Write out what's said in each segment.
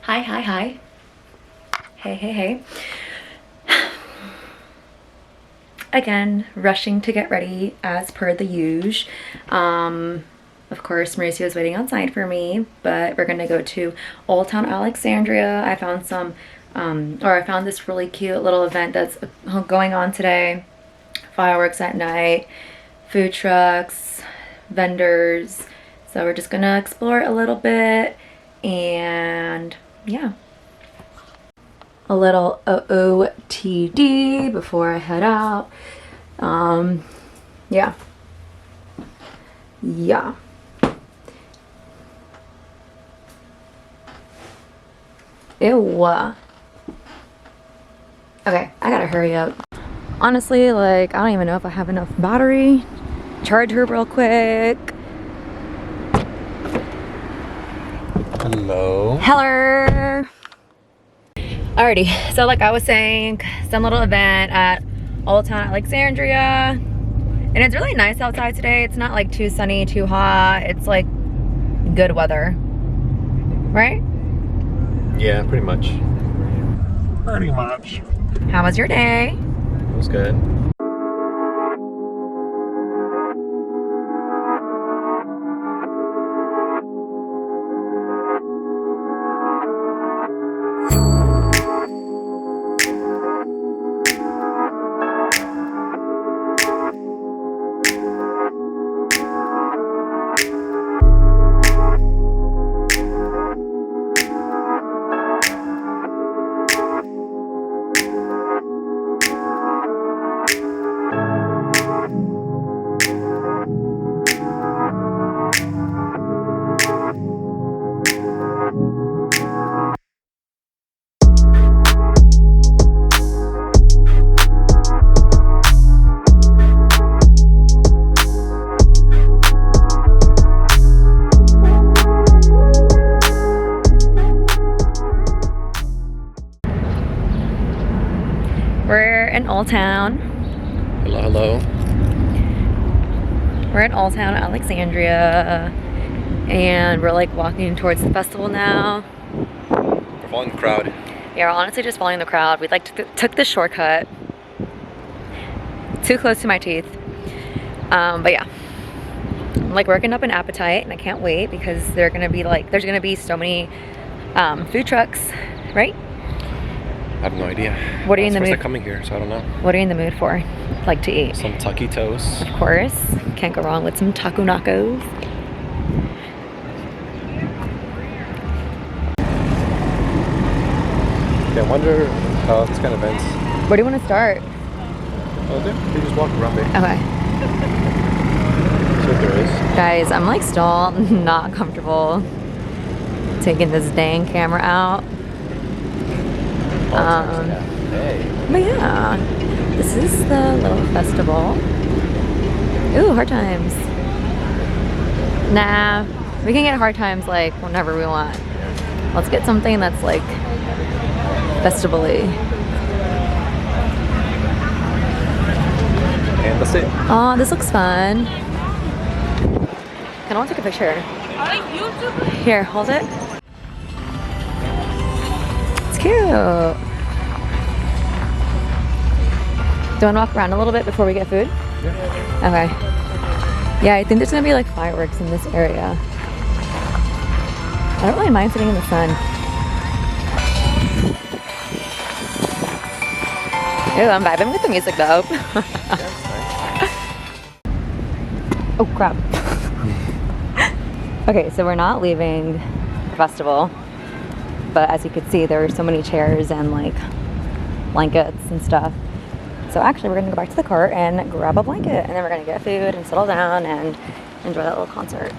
Hi, hi, hi. Hey, hey, hey. Again, rushing to get ready as per the usual. Of course, Mauricio is waiting outside for me, but we're gonna go to Old Town Alexandria. I found I found this really cute little event that's going on today. Fireworks at night, food trucks, vendors. So we're just gonna explore a little bit and yeah. A little OOTD before I head out. Yeah. Yeah. Ew. Okay, I gotta hurry up. Honestly, like, I don't even know if I have enough battery. Charge her real quick. Hello. Hello. Alrighty, so like I was saying, some little event at Old Town Alexandria. And it's really nice outside today. It's not like too sunny, too hot. It's like good weather. Right? Yeah, pretty much. Pretty much. How was your day? It was good. We're in Old Town. Hello, hello. We're in Old Town Alexandria. And we're like walking towards the festival now. We're following the crowd. Yeah, we're honestly just following the crowd. We like took the shortcut. Too close to my teeth. But yeah. I'm like working up an appetite and I can't wait because there's gonna be so many food trucks, right? I have no idea. What are you in the mood? First time coming here, so I don't know. What are you in the mood for? Like to eat? Some taquitos. Of course. Can't go wrong with some taco nachos. Yeah, I wonder how this kind of events. Where do you want to start? Oh, they just walk around there. Okay. See what there is. Guys, I'm like still not comfortable taking this dang camera out. But yeah, this is the little festival. Ooh, hard times. Nah, we can get hard times like whenever we want. Let's get something that's like festival-y. And that's it. Oh, this looks fun. Can I want to take a picture? Here, hold it. It's cute. Do you want to walk around a little bit before we get food? Yeah. Okay. Yeah, I think there's gonna be like fireworks in this area. I don't really mind sitting in the sun. Ew, I'm vibing with the music though. Oh crap. Okay, so we're not leaving the festival, but as you can see, there are so many chairs and like blankets and stuff. So actually, we're gonna go back to the cart and grab a blanket, and then we're gonna get food and settle down and enjoy that little concert.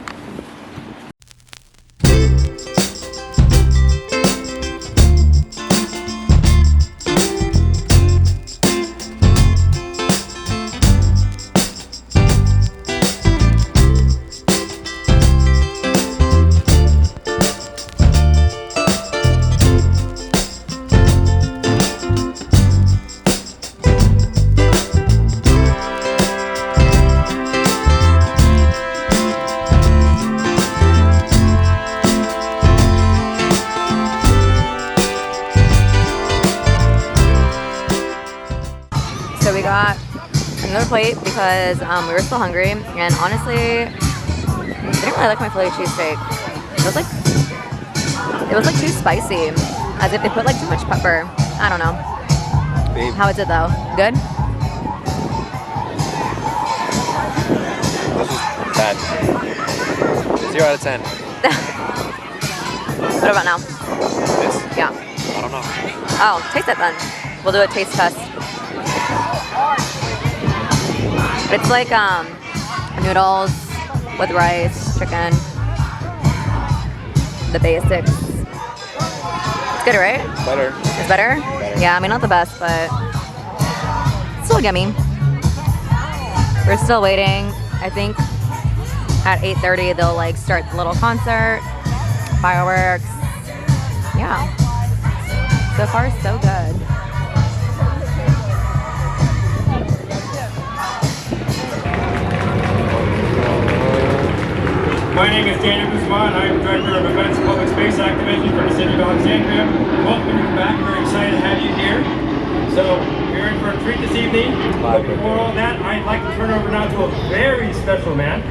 got another plate because we were still hungry, and honestly, I didn't really like my Philly cheesesteak. It was like too spicy, as if they put like too much pepper. I don't know. Babe. How is it though? Good? This is bad. 0 out of 10. What about now? This? Yeah. I don't know. Oh, taste it then. We'll do a taste test. It's like noodles with rice, chicken, the basics. It's good, right? Better. It's better? Better. Yeah, I mean, not the best, but still yummy. We're still waiting. I think at 8:30 they'll like start the little concert, fireworks. Yeah. So far, so good. My name is Daniel Guzman. I am Director of Events and Public Space Activation for the City of Alexandria. Welcome you back. Very excited to have you here. So, you're in for a treat this evening. But before all that, I'd like to turn over now to a very special man.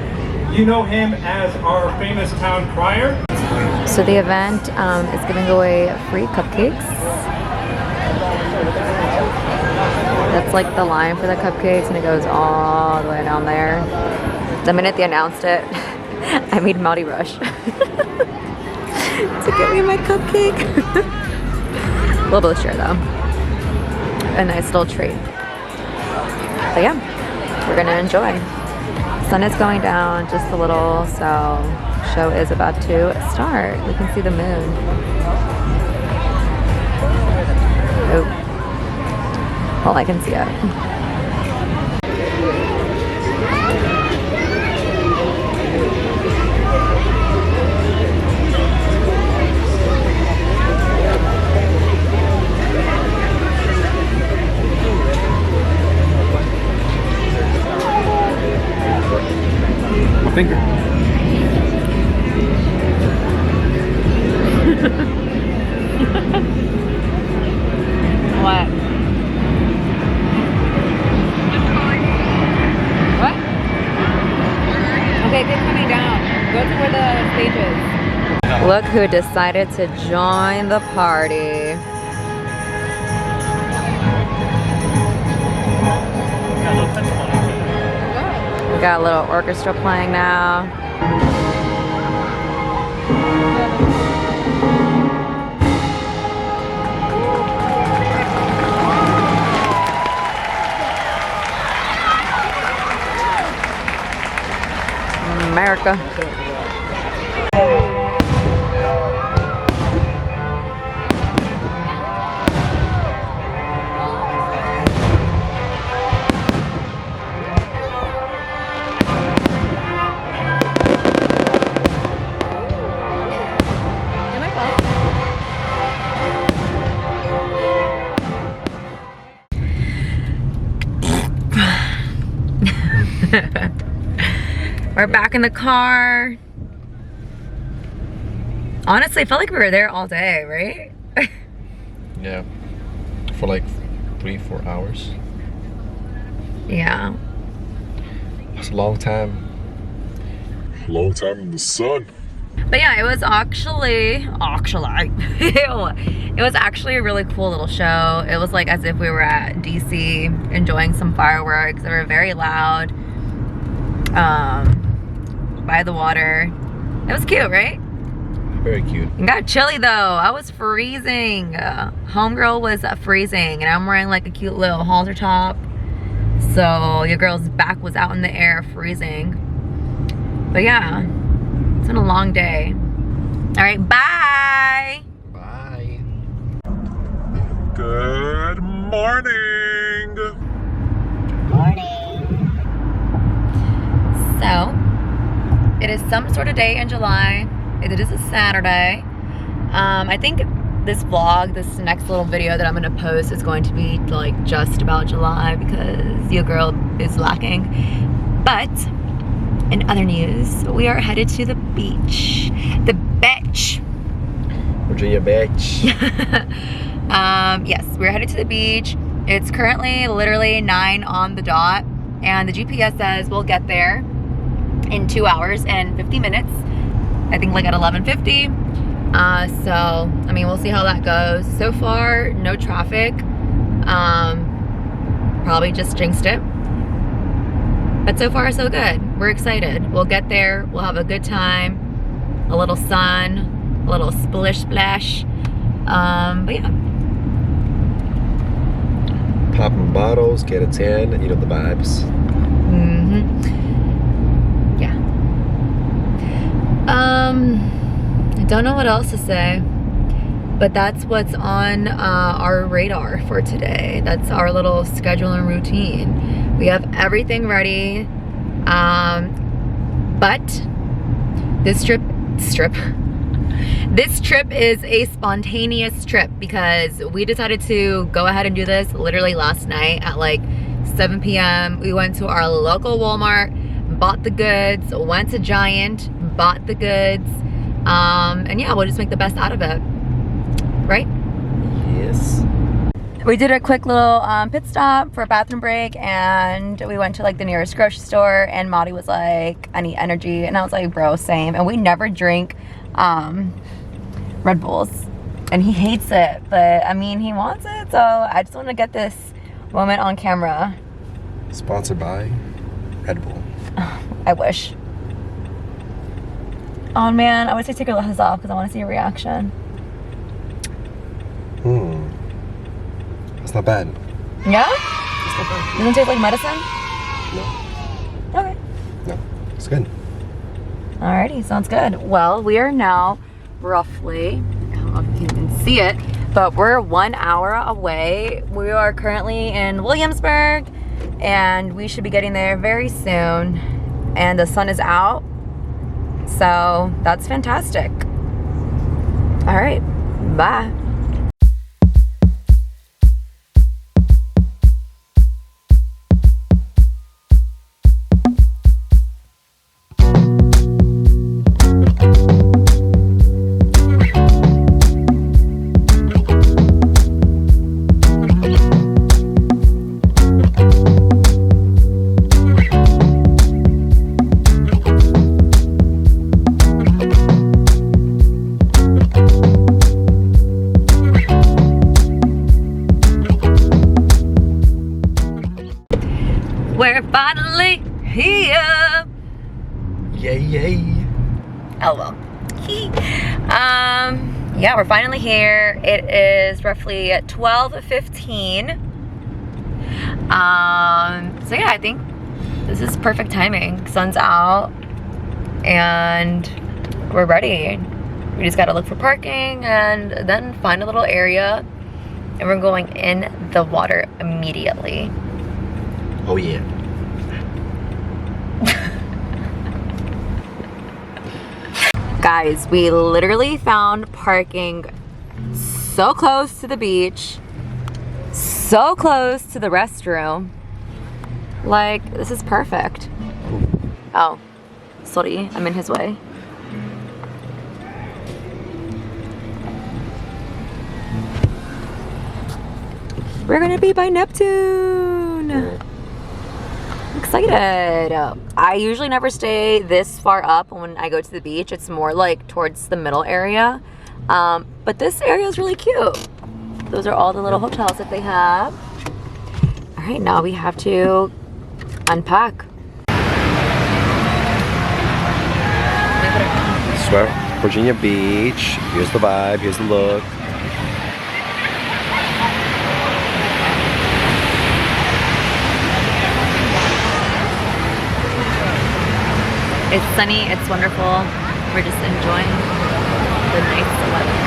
You know him as our famous town crier. So the event is giving away free cupcakes. That's like the line for the cupcakes, and it goes all the way down there. The minute they announced it, I made Maudie rush to get me my cupcake. We'll both share though. A nice little treat. But yeah, we're gonna enjoy. Sun is going down just a little, so show is about to start. We can see the moon. Oh, well, I can see it. My finger. What? What? Okay, keep coming down. Go to where the stage is. Look who decided to join the party. We got a little orchestra playing now. America. We're back in the car. Honestly, I felt like we were there all day, right? Yeah. For like 3-4 hours. Yeah. That's a long time. Long time in the sun. But yeah, it was actually, it was actually a really cool little show. It was like as if we were at DC enjoying some fireworks. They were very loud. By the water. It was cute, right? Very cute. It got chilly though. I was freezing. Homegirl was freezing, and I'm wearing like a cute little halter top. So your girl's back was out in the air freezing. But yeah, it's been a long day. All right, bye. Bye. Good morning. So, it is some sort of day in July. It is a Saturday. I think this vlog, this next little video that I'm gonna post is going to be like just about July because your girl is lacking. But, in other news, we are headed to the beach. The beach. Virginia Beach. Yes, we're headed to the beach. It's currently literally 9 on the dot, and the GPS says we'll get there in 2 hours and 50 minutes. I think like at 11:50. So, I mean, we'll see how that goes. So far, no traffic. Probably just jinxed it. But so far, so good. We're excited. We'll get there. We'll have a good time. A little sun, a little splish splash. But yeah. Popping bottles, get a tan, you know the vibes. Yeah. I don't know what else to say, but that's what's on our radar for today. That's our little schedule and routine. We have everything ready, but this trip is a spontaneous trip because we decided to go ahead and do this literally last night at like 7 p.m. We went to our local Walmart, bought the goods, went to Giant, bought the goods, and yeah, we'll just make the best out of it, right? Yes. We did a quick little pit stop for a bathroom break, and we went to like the nearest grocery store, and Maddie was like, I need energy, and I was like, bro, same. And we never drink Red Bulls, and he hates it, but I mean, he wants it, so I just want to get this moment on camera. Sponsored by Red Bull. I wish. Oh man, I would say take your glasses off because I want to see your reaction. That's not bad. Yeah? That's not bad. Doesn't it taste like medicine? No. Okay. No. It's good. Alrighty, sounds good. Well, we are now roughly, I don't know if you can see it, but we're 1 hour away. We are currently in Williamsburg, and we should be getting there very soon. And the sun is out, so that's fantastic. All right, bye. We're finally here. Yay, yay. Oh well. Yeah, we're finally here. It is roughly 12:15. So yeah, I think this is perfect timing. Sun's out and we're ready. We just gotta look for parking and then find a little area, and we're going in the water immediately. Oh yeah. Guys, we literally found parking so close to the beach, so close to the restroom. Like, this is perfect. Oh, sorry, I'm in his way. We're gonna be by Neptune. I'm excited. I usually never stay this far up when I go to the beach. It's more like towards the middle area. But this area is really cute. Those are all the little hotels that they have. All right, now we have to unpack. Swear, Virginia Beach. Here's the vibe, here's the look. It's sunny, it's wonderful. We're just enjoying the nice weather.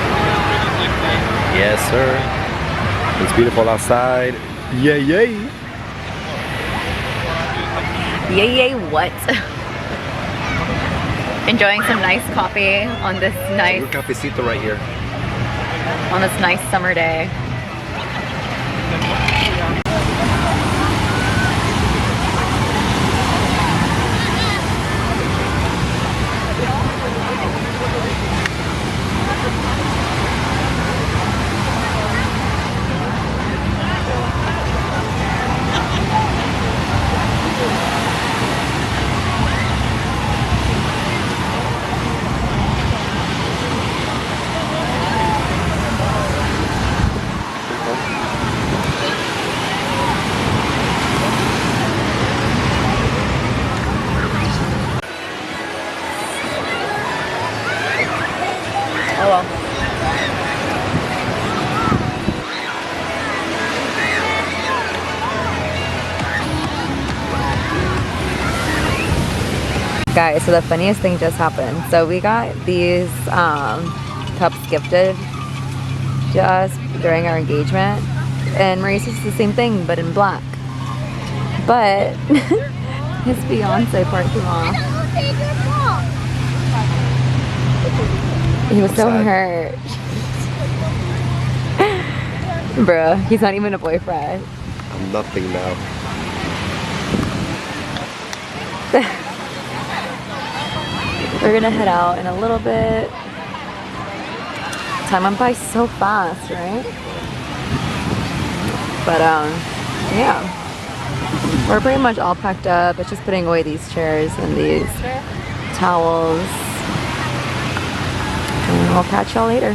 Yes, sir. It's beautiful outside. Yay, yay. Yay, yay, what? Enjoying some nice coffee on this nice, Cafecito right here. on this nice summer day. Guys, so the funniest thing just happened. So we got these cups gifted just during our engagement, and Maurice's the same thing but in black. But his fiance part came off. He was so hurt. Bruh, he's not even a boyfriend. I'm nothing now. We're gonna head out in a little bit. Time went by so fast, right? But yeah. We're pretty much all packed up. It's just putting away these chairs and these towels. And I'll catch y'all later.